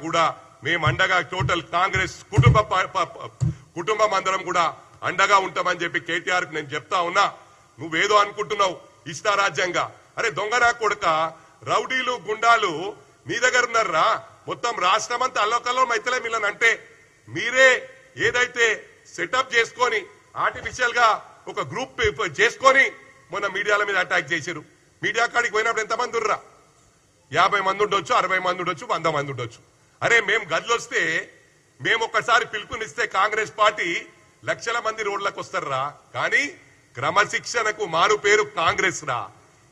కూడా మేము అండగా టోటల్ కాంగ్రెస్ కుటుంబం అందరం కూడా అండగా ఉంటామని చెప్పి కేటీఆర్ నేను చెప్తా ఉన్నా. నువ్వేదో అనుకుంటున్నావు ఇష్టారాజ్యంగా. అరే దొంగనా కొడుక, రౌడీలు గుండాలు మీ దగ్గర ఉన్నారా? మొత్తం రాష్ట్రం అంతా అల్లోకల్లో మైతలే మిల్లని అంటే మీరే ఏదైతే సెటప్ చేసుకొని ఆర్టిఫిషియల్ గా ఒక గ్రూప్ చేసుకొని మొన్న మీడియాల మీద అటాక్ చేశారు. మీడియా కాడికి పోయినప్పుడు ఎంతమంది ఉర్రా? 50 మంది ఉండొచ్చు, 60 మంది ఉండొచ్చు, 100 మంది ఉండొచ్చు. అరే మేము గదిలొస్తే మేము ఒక్కసారి పిలుపునిస్తే కాంగ్రెస్ పార్టీ లక్షల మంది రోడ్లకు వస్తారా? కానీ క్రమశిక్షణకు మారు పేరు కాంగ్రెస్ రా.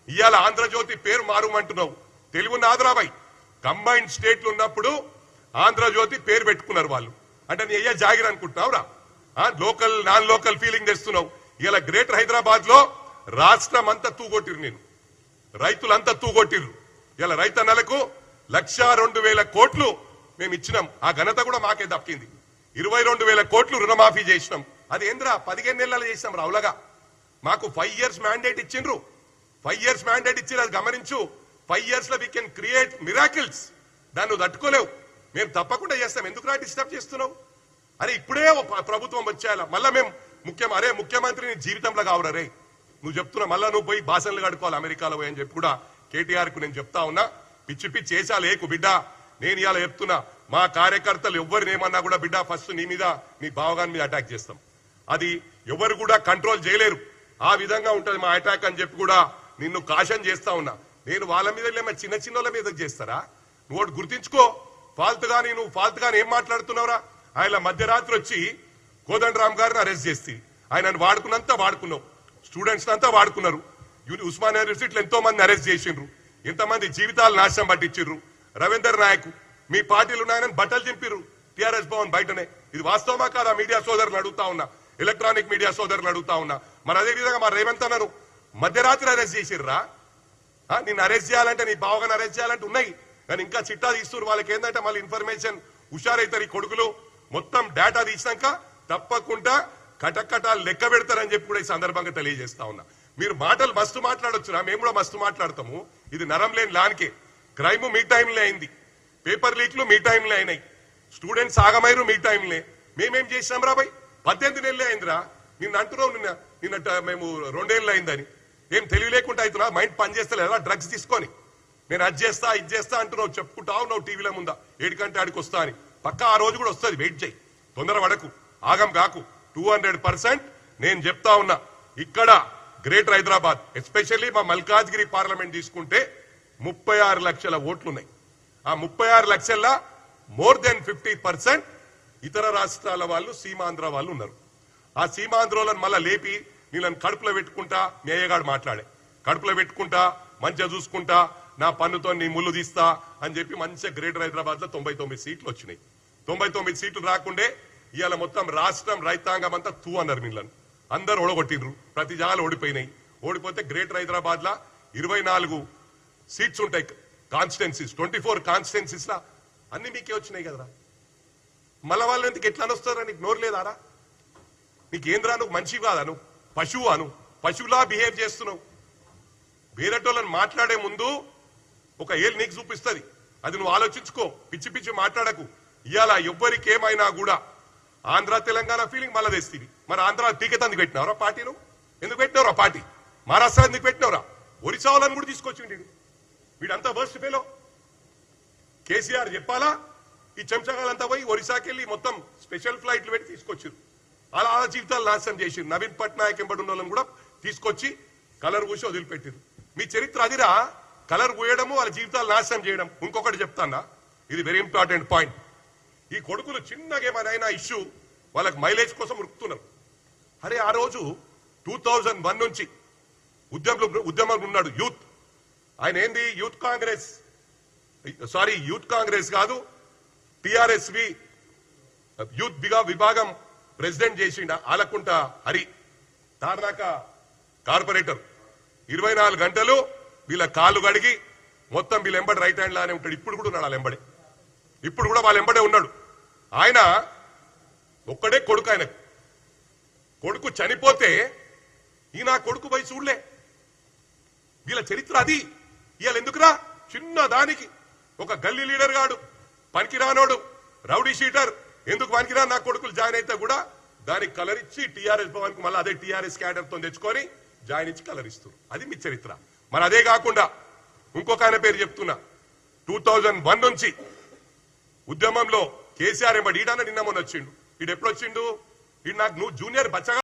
ఇవాళ ఆంధ్రజ్యోతి పేరు మారుమంటున్నావు. తెలుగు నాదురాబాయ్ కంబైన్డ్ స్టేట్లు ఉన్నప్పుడు ఆంధ్రజ్యోతి పేరు పెట్టుకున్నారు వాళ్ళు. అంటే నీ అయ్యా జాగిర్ అనుకుంటున్నావురా? లోకల్ నాన్ లోకల్ ఫీలింగ్ తెస్తున్నావు. ఇలా గ్రేటర్ హైదరాబాద్ లో రాష్ట్రం అంతా తూగొట్టిరు, నేను రైతులంతా తూగొట్టిర్రు. ఇలా రైతన్నలకు 1,02,000 కోట్లు మేము ఇచ్చినాం. ఆ ఘనత కూడా మాకే దక్కింది. 22,000 కోట్లు రుణమాఫీ చేసినాం. అది ఏంద్రా 15 నెలలు చేసినాం రావులగా. మాకు 5 years మ్యాండేట్ ఇచ్చిండ్రు. 5 years మ్యాండేట్ ఇచ్చి అది గమనించు. 5 years లో వీ కెన్ క్రియేట్ మిరాకిల్స్. దాన్ని తట్టుకోలేవు. మేము తప్పకుండా చేస్తాం. ఎందుకు రా డిస్టర్బ్ చేస్తున్నావు? అరే ఇప్పుడే ప్రభుత్వం వచ్చేయాల. మళ్ళా మేము ముఖ్యమంత్రిని జీవితంలో కావరే నువ్వు చెప్తున్నా. మళ్ళా నువ్వు పోయి భాషలు కడుకోవాలి అమెరికాలో పోయి అని చెప్పి కూడా కేటీఆర్ కు నేను చెప్తా ఉన్నా. పిచ్చి పిచ్చి చేసా లేకు బిడ్డ. నేను ఇలా చెప్తున్నా, మా కార్యకర్తలు ఎవరిని ఏమన్నా కూడా బిడ్డ ఫస్ట్ నీ మీద నీ బావగాని మీద అటాక్ చేస్తాం. అది ఎవరు కూడా కంట్రోల్ చేయలేరు. ఆ విధంగా ఉంటది మా అటాక్ అని చెప్పి కూడా నిన్ను కాషన్ చేస్తా ఉన్నా. నేను వాళ్ళ మీద చిన్న చిన్నోళ్ళ మీద చేస్తారా? నువ్వు గుర్తించుకో. నువ్వు ఫాల్తుగాని ఏం మాట్లాడుతున్నావురా? ఆయన మధ్యరాత్రి వచ్చి కోదండరామ్ గారిని అరెస్ట్ చేసి ఆయనను వాడుకున్నంతా వాడుకున్నావు. స్టూడెంట్స్ అంతా వాడుకున్నారు. ఉస్మానియా యూనివర్సిటీలో ఎంతో మంది అరెస్ట్ చేసిండ్రు. ఎంతమంది జీవితాలు నాశనం పట్టించారు. రవీందర్ నాయక్ మీ పార్టీలు ఉన్నాయని బట్టలు చింపిర్రు టిఆర్ఎస్ భవన్ బయటనే. ఇది వాస్తవమా కాదా? మీడియా సోదరులు అడుగుతా ఉన్నా, ఎలక్ట్రానిక్ మీడియా సోదరులు అడుగుతా ఉన్నా. మరి అదే విధంగా మా రేవంత్ అన్నారు మధ్యరాత్రి అరెస్ట్ చేసిర్రా? నిన్ను అరెస్ట్ చేయాలంటే, నీ బావగాని అరెస్ట్ చేయాలంటే ఉన్నాయి, కానీ ఇంకా చిట్టా తీస్తున్నారు. వాళ్ళకి ఏంటంటే మళ్ళీ ఇన్ఫర్మేషన్ హుషారైతారు. ఈ కొడుకులు మొత్తం డేటా తీసినాక తప్పకుండా కటకటాలు లెక్క పెడతారని చెప్పి కూడా ఈ సందర్భంగా తెలియజేస్తా ఉన్నా. మీరు మాటలు మస్తు మాట్లాడొచ్చురా, మేము కూడా మస్తు మాట్లాడతాము. ఇది నరం లేని లానికే. క్రైమ్ మీ టైంలో అయింది, పేపర్ లీక్లు మీ టైంలో అయినాయి, స్టూడెంట్స్ ఆగమైరు మీ టైంలో. మేమేం చేసినాం రా బాయ్? 18 నెలలే అయిందిరా. నిన్ను అంటున్నావు నిన్న మేము 2 ఏళ్ళు అయిందని. ఏం తెలివి లేకుండా అవుతున్నా? మైండ్ పని చేస్తలేదా? డ్రగ్స్ తీసుకొని నేను అది చేస్తా ఇది చేస్తా అంటున్నావు, చెప్పుకుంటావు నువ్వు టీవీలో ముందా 7 గంటల ఆడికి వస్తా అని. పక్కా ఆ రోజు కూడా వస్తుంది. వెయిట్ చేయి, తొందర పడకు, ఆగం కాకు. 200% నేను చెప్తా ఉన్నా. ఇక్కడ గ్రేటర్ హైదరాబాద్ ఎస్పెషల్లీ మా మల్కాజ్గిరి పార్లమెంట్ తీసుకుంటే 36 లక్షల ఓట్లున్నాయి. ఆ 36 లక్షల్లో మోర్ దెన్ 50% ఇతర రాష్ట్రాల వాళ్ళు, సీమాంధ్ర వాళ్ళు ఉన్నారు. ఆ సీమాంధ్రలను మళ్ళా లేపి నీళ్ళని కడుపులో పెట్టుకుంటా మీ అయ్యగాడు మాట్లాడే, కడుపులో పెట్టుకుంటా మంచిగా చూసుకుంటా నా పన్నుతో నీ ముళ్ళు తీస్తా అని చెప్పి మంచిగా గ్రేటర్ హైదరాబాద్ లో 99 సీట్లు వచ్చినాయి. 99 సీట్లు రాకుండే ఇవాళ మొత్తం రాష్ట్రం రైతాంగం అంతా తూ అన్నారు. వీళ్ళని అందరు ఓడగొట్టిండ్రు. ప్రతి జాగాలు ఓడిపోయినాయి. ఓడిపోతే గ్రేటర్ హైదరాబాద్ లా 24 సీట్స్ ఉంటాయి కాన్స్టిట్యున్సీస్. 24 కాన్స్టిట్యున్సీస్ లా అన్ని మీకే వచ్చినాయి కదరా. మళ్ళా వాళ్ళు ఎందుకు ఎట్లా అనొస్తారా? నీకు నోరు లేదారా? నీకేంద్రా? నువ్వు మనిషి కాదా? నువ్వు పశువు అను, పశువులా బిహేవ్ చేస్తున్నావు. వేరేటోళ్ళని మాట్లాడే ముందు ఒక ఏళ్ళు నీకు చూపిస్తుంది. అది నువ్వు ఆలోచించుకో. పిచ్చి పిచ్చి మాట్లాడకు. ఇవాళ ఎవ్వరికి ఏమైనా కూడా ఆంధ్ర తెలంగాణ ఫీలింగ్ మళ్ళా తెస్తుంది. మరి ఆంధ్ర టీకెట్ ఎందుకు పెట్టినవరా? పార్టీ నువ్వు ఎందుకు పెట్టినవరా? పార్టీ మహారాష్ట్ర ఎందుకు పెట్టినవరా? ఒరిస్సా వాళ్ళని కూడా తీసుకొచ్చిండు వీడంతా వర్స్ట్ ఫెలో. కేసీఆర్ చెప్పాలా? ఈ చెంచగాలంతా పోయి ఒరిస్సాకి వెళ్ళి మొత్తం స్పెషల్ ఫ్లైట్లు పెట్టి తీసుకొచ్చారు. అలా జీవితాలు నాశనం చేసిరు. నవీన్ పట్నాయక్ ఎంబడి ఉన్న వాళ్ళని కూడా తీసుకొచ్చి కలర్ పూసి వదిలిపెట్టారు. మీ చరిత్ర అదిరా, కలర్ పూయడము, వాళ్ళ జీవితాలు నాశనం చేయడం. ఇంకొకటి చెప్తానా, ఇది వెరీ ఇంపార్టెంట్ పాయింట్. ఈ కొడుకులు చిన్నగా ఏమైనా ఇష్యూ వాళ్ళకి మైలేజ్ కోసం ఉరుకుతున్నారు. అరే ఆ రోజు 2001 నుంచి ఉద్యమంలో ఉన్నాడు యూత్. ఆయన ఏంది యూత్ కాంగ్రెస్ కాదు, టిఆర్ఎస్వి యూత్ విభాగం ప్రెసిడెంట్ చేసిండ ఆలకుంట హరి, తార్నాక కార్పొరేటర్. 24 గంటలు వీళ్ళ కాళ్ళు గడిగి మొత్తం వీళ్ళ ఎంబడి రైట్ హ్యాండ్ లానే ఉంటాడు. ఇప్పుడు కూడా ఉన్నాడు వాళ్ళ ఎంబడే. ఇప్పుడు కూడా వాళ్ళ ఎంబడే ఉన్నాడు. ఆయన ఒక్కడే కొడుకు. ఆయనకు కొడుకు చనిపోతే ఈయన కొడుకు పోయి చూడలే. వీళ్ళ చరిత్ర అది. ఇవాళ ఎందుకురా? చిన్న దానికి ఒక గల్లీ లీడర్ గాడు పనికిరానోడు రౌడీ షీటర్ ఎందుకు పనికిరా నా కొడుకులు జాయిన్ అయితే కూడా దానికి కలర్ ఇచ్చి టీఆర్ఎస్ భవన్ కు మళ్ళీ అదే టీఆర్ఎస్ క్యాడర్ తో తెచ్చుకొని జాయిన్ ఇచ్చి కలర్ ఇస్తారు. అది మీ చరిత్ర. మరి అదే కాకుండా ఇంకొక ఆయన పేరు చెప్తున్నా, 2001 నుంచి ఉద్యమంలో కేసీఆర్ ఎంబడి ఈడన్న నిన్న మొన్న వచ్చిండు. ఈడు ఎప్పుడు వచ్చిండు? ఈడు నాకు నువ్వు జూనియర్ బచ్చగా